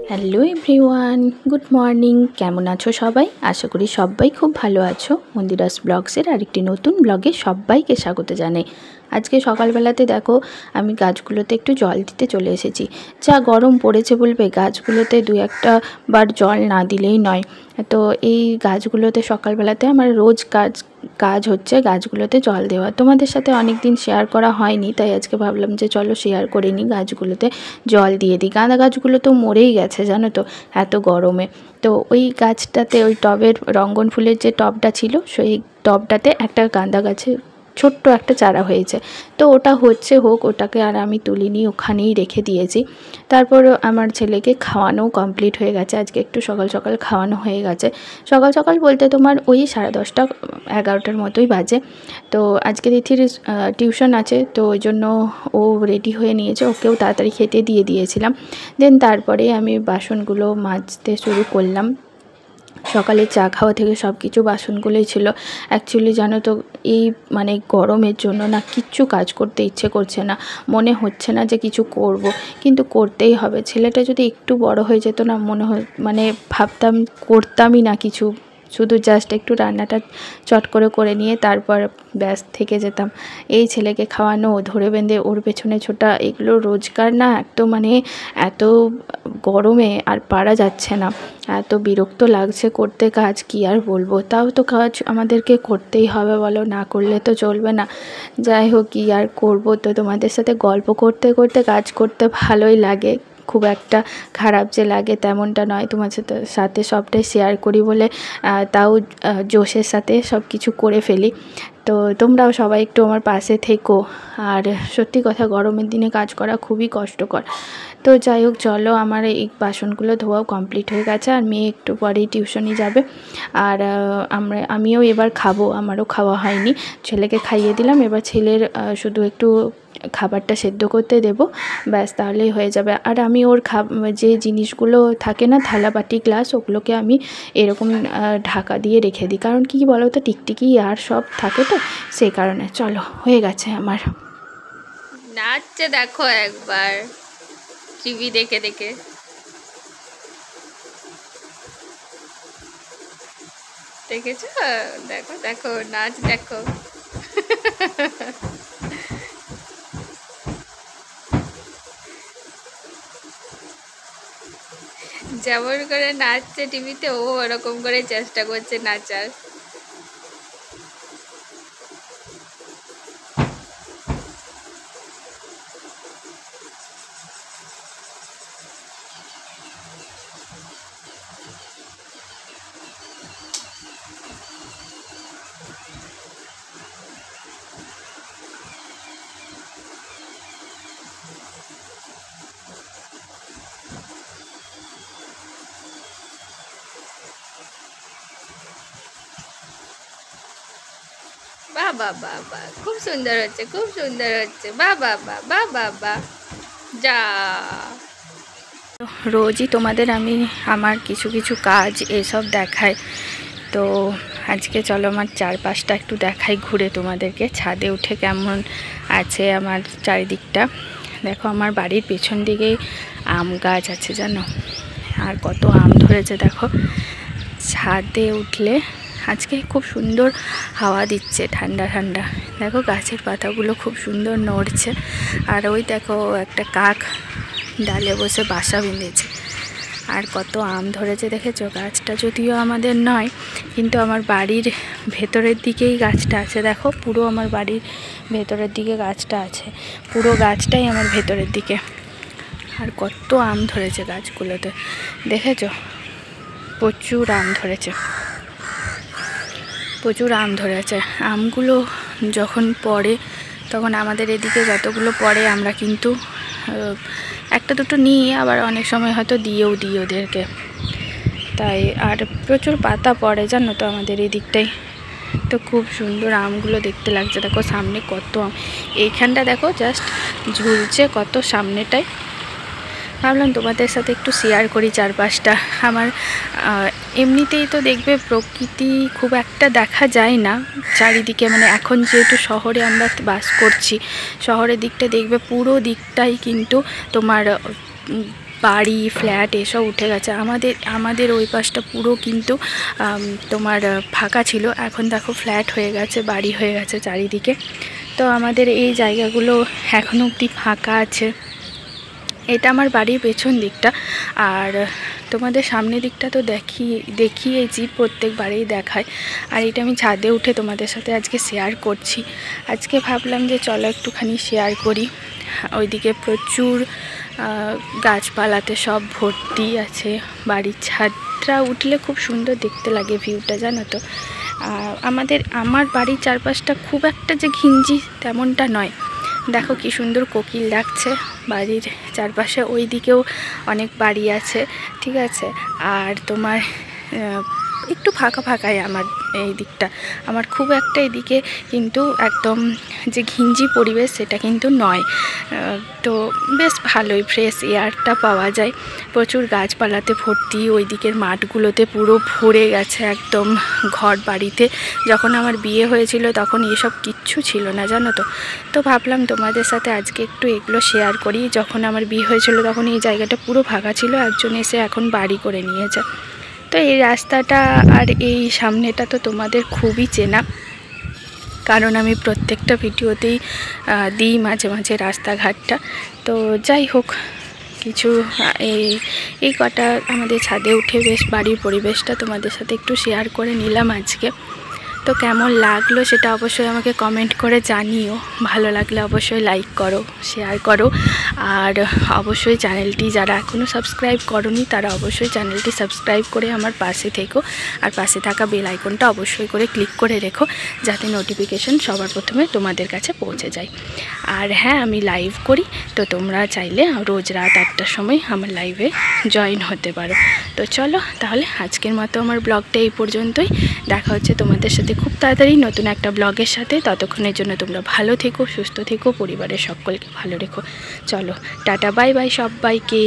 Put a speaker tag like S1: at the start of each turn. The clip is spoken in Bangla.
S1: Hello everyone, good morning. কেমন আছো সবাই? আশা করি সবাই খুব ভালো আছো। মন্দিরাস ব্লগসের আরেকটি নতুন ব্লগে সবাইকে স্বাগত জানাই। আজকে সকালবেলাতে দেখো আমি গাছগুলোতে একটু জল দিতে চলে এসেছি। যা গরম পড়েছে বলবে, গাছগুলোতে দু একটা বার জল না দিলেই নয়। তো এই গাছগুলোতে সকালবেলাতে আমার রোজ কাজ হচ্ছে গাছগুলোতে জল দেওয়া। তোমাদের সাথে অনেক দিন শেয়ার করা হয়নি, তাই আজকে ভাবলাম যে চলো শেয়ার করে নিই, গাছগুলোতে জল দিয়ে দিই। গাঁদা গাছগুলো তো মরেই গেছে জানো তো, এত গরমে। তো ওই গাছটাতে, ওই টবের রঙ্গন ফুলের যে টবটা ছিল, সেই টবটাতে একটা গাঁদা গাছে ছোট্ট একটা চারা হয়েছে। তো ওটা হোক, ওটাকে আর আমি তুলিনি, ওখানেই রেখে দিয়েছি। তারপর আমার ছেলেকে খাওয়ানো কমপ্লিট হয়ে গেছে। আজকে একটু সকাল সকাল খাওয়ানো হয়ে গেছে। সকাল সকাল বলতে তোমার ওই 10:30 11টার মতোই বাজে। তো আজকে তিথির টিউশন আছে, তো ওই জন্য ও রেডি হয়ে নিয়েছে, ওকেও তাড়াতাড়ি খেতে দিয়ে দিয়েছিলাম। দেন তারপরে আমি বাসনগুলো মাজতে শুরু করলাম। সকালে চা খাওয়া থেকে সব কিছু বাসনগুলোই ছিল। অ্যাকচুয়ালি জানো তো, এই মানে গরমের জন্য না কিচ্ছু কাজ করতে ইচ্ছে করছে না, মনে হচ্ছে না যে কিছু করব, কিন্তু করতেই হবে। ছেলেটা যদি একটু বড় হয়ে যেত না, মানে ভাবতাম করতামই না কিছু, শুধু জাস্ট একটু রান্নাটা চট করে নিয়ে তারপর ব্যাস থেকে যেতাম। এই ছেলেকে খাওয়ানো, ধরে বেঁধে ওর পেছনে ছোটা, এগুলো রোজগার না। এত গরমে আর পারা যাচ্ছে না, এত বিরক্ত লাগছে করতে কাজ, কি আর বলবো। তাও তো কাজ আমাদেরকে করতেই হবে বলো, না করলে তো চলবে না। যাই হোক, কি আর করবো। তো তোমাদের সাথে গল্প করতে করতে কাজ করতে ভালোই লাগে, খুব একটা খারাপ যে লাগে তেমনটা নয়। তোমার সাথে সবটাই শেয়ার করি বলে তাও জোশের সাথে সব কিছু করে ফেলি। তো তোমরাও সবাই একটু আমার পাশে থেকো। আর সত্যি কথা, গরমের দিনে কাজ করা খুবই কষ্টকর। তো যাই হোক, চলো, আমার এই বাসনগুলো ধোয়াও কমপ্লিট হয়ে গেছে, আর মেয়ে একটু পরেই টিউশনি যাবে। আর আমিও এবার খাবো, আমারও খাওয়া হয়নি। ছেলেকে খাইয়ে দিলাম, এবার ছেলের শুধু একটু খাবারটা সেদ্ধ করতে দেব, ব্যাস, তাহলেই হয়ে যাবে। আর আমি ওর যে জিনিসগুলো থাকে না, থালা বাটি গ্লাস, ওগুলোকে আমি এরকম ঢাকা দিয়ে রেখে দিই। কারণ কি বলো তো, টিকটিকি আর সব থাকে তো, সেই কারণে। চলো, হয়ে গেছে আমার। নাচছে দেখো একবার, টিভি দেখে দেখে। দেখেছ? দেখো দেখো, নাচ দেখো। যেমন করে নাচছে টিভিতে, ও ওরকম করে চেষ্টা করছে নাচার। বাহ বাহ বাহ বাহ, খুব সুন্দর হচ্ছে, খুব সুন্দর হচ্ছে। বাহ বাহ বাহ বাহ বাহ বাহ। যা, রোজই তোমাদের আমি আমার কিছু কিছু কাজ এসব দেখাই। তো আজকে চলো আমার চারপাশটা একটু দেখাই ঘুরে তোমাদেরকে, ছাদে উঠে কেমন আছে আমার চারিদিকটা। দেখো, আমার বাড়ির পেছন দিকেই আম গাছ আছে জানো, আর কত আম ধরেছে দেখো। ছাদে উঠলে আজকে খুব সুন্দর হাওয়া দিচ্ছে, ঠান্ডা ঠান্ডা। দেখো গাছের পাতাগুলো খুব সুন্দর নড়ছে। আর ওই দেখো একটা কাক ডালে বসে বাসা বেঁধেছে। আর কত আম ধরেছে দেখেছো। গাছটা যদিও আমাদের নয়, কিন্তু আমার বাড়ির ভেতরের দিকেই গাছটা আছে। দেখো, পুরো আমার বাড়ির ভেতরের দিকে গাছটা আছে, পুরো গাছটাই আমার ভেতরের দিকে। আর কত আম ধরেছে গাছগুলোতে, দেখেছো? প্রচুর আম ধরেছে, প্রচুর আম ধরেছে। আমগুলো যখন পড়ে, তখন আমাদের এদিকে যতগুলো পড়ে আমরা কিন্তু একটা দুটো নিই, আবার অনেক সময় হয়তো দিয়েও দিই ওদেরকে। তাই আর প্রচুর পাতা পড়ে জানো তো আমাদের এই দিকটাই। তো খুব সুন্দর আমগুলো দেখতে লাগছে। দেখো সামনে কত আম, এইখানটা দেখো জাস্ট ঝুলছে কত সামনেটাই। ভাবলাম তোমাদের সাথে একটু শেয়ার করি চারপাশটা। আমার এমনিতেই তো দেখবে প্রকৃতি খুব একটা দেখা যায় না চারিদিকে, মানে এখন যেহেতু শহরে আমরা বাস করছি, শহরের দিকটা দেখবে পুরো দিকটাই কিন্তু তোমার বাড়ি ফ্ল্যাট এসব উঠে গেছে। আমাদের ওই পাশটা পুরো কিন্তু তোমার ফাঁকা ছিল, এখন দেখো ফ্ল্যাট হয়ে গেছে, বাড়ি হয়ে গেছে চারিদিকে। তো আমাদের এই জায়গাগুলো এখনও অবধি ফাঁকা আছে। এটা আমার বাড়ির পেছন দিকটা, আর তোমাদের সামনের দিকটা তো দেখিয়েছি, প্রত্যেকবারেই দেখায়। আর এটা আমি ছাদে উঠে তোমাদের সাথে আজকে শেয়ার করছি। আজকে ভাবলাম যে চলো একটুখানি শেয়ার করি। ওইদিকে প্রচুর গাছপালাতে সব ভর্তি আছে। বাড়ির ছাদটা উঠলে খুব সুন্দর দেখতে লাগে ভিউটা, জানো তো। আমার বাড়ির চারপাশটা খুব একটা যে ঘিঞ্জি তেমনটা নয়। দেখো কি সুন্দর কোকিল ডাকছে বাড়ির চারপাশে, ওই দিকেও অনেক বাড়ি আছে, ঠিক আছে। আর তোমার একটু ফাঁকা ফাঁকাই আমার এই দিকটা। আমার খুব একটা এদিকে কিন্তু একদম যে ঘিঞ্জি পরিবেশ সেটা কিন্তু নয়। তো বেশ ভালোই ফ্রেশ এয়ারটা পাওয়া যায়। প্রচুর গাছপালাতে ভর্তি, ওই দিকের মাঠগুলোতে পুরো ভরে গেছে একদম ঘর বাড়িতে। যখন আমার বিয়ে হয়েছিল তখন এসব কিচ্ছু ছিল না, জানো তো। তো ভাবলাম তোমাদের সাথে আজকে একটু এগুলো শেয়ার করি। যখন আমার বিয়ে হয়েছিল তখন এই জায়গাটা পুরো ফাঁকা ছিল, একজন এসে এখন বাড়ি করে নিয়েছে। তো এই রাস্তাটা আর এই সামনেটা তো তোমাদের খুবই চেনা, কারণ আমি প্রত্যেকটা ভিডিওতেই দিই মাঝে মাঝে রাস্তাঘাটটা। তো যাই হোক, কিছু এই কটা আমাদের ছাদে উঠে বেশ বাড়ির পরিবেশটা তোমাদের সাথে একটু শেয়ার করে নিলাম আজকে। তো কেমন লাগলো সেটা অবশ্যই আমাকে কমেন্ট করে জানিও। ভালো লাগলে অবশ্যই লাইক করো, শেয়ার করো, আর অবশ্যই চ্যানেলটি যারা এখনও সাবস্ক্রাইব করোনি তারা অবশ্যই চ্যানেলটি সাবস্ক্রাইব করে আমার পাশে থেকো। আর পাশে থাকা বেল আইকনটা অবশ্যই করে ক্লিক করে রেখো, যাতে নোটিফিকেশন সবার প্রথমে তোমাদের কাছে পৌঁছে যায়। আর হ্যাঁ, আমি লাইভ করি, তো তোমরা চাইলে রোজ রাত 8টার সময় আমার লাইভে জয়েন হতে পারো। তো চলো তাহলে আজকের মতো আমার ব্লগটা এই পর্যন্তই। দেখা হচ্ছে তোমাদের সাথে খুব তাড়াতাড়ি নতুন একটা ব্লগের সাথে। ততক্ষণের জন্য তোমরা ভালো থেকো, সুস্থ থেকো, পরিবারের সকলকে ভালো রেখো। চলো টাটা, বাই বাই সবাইকে।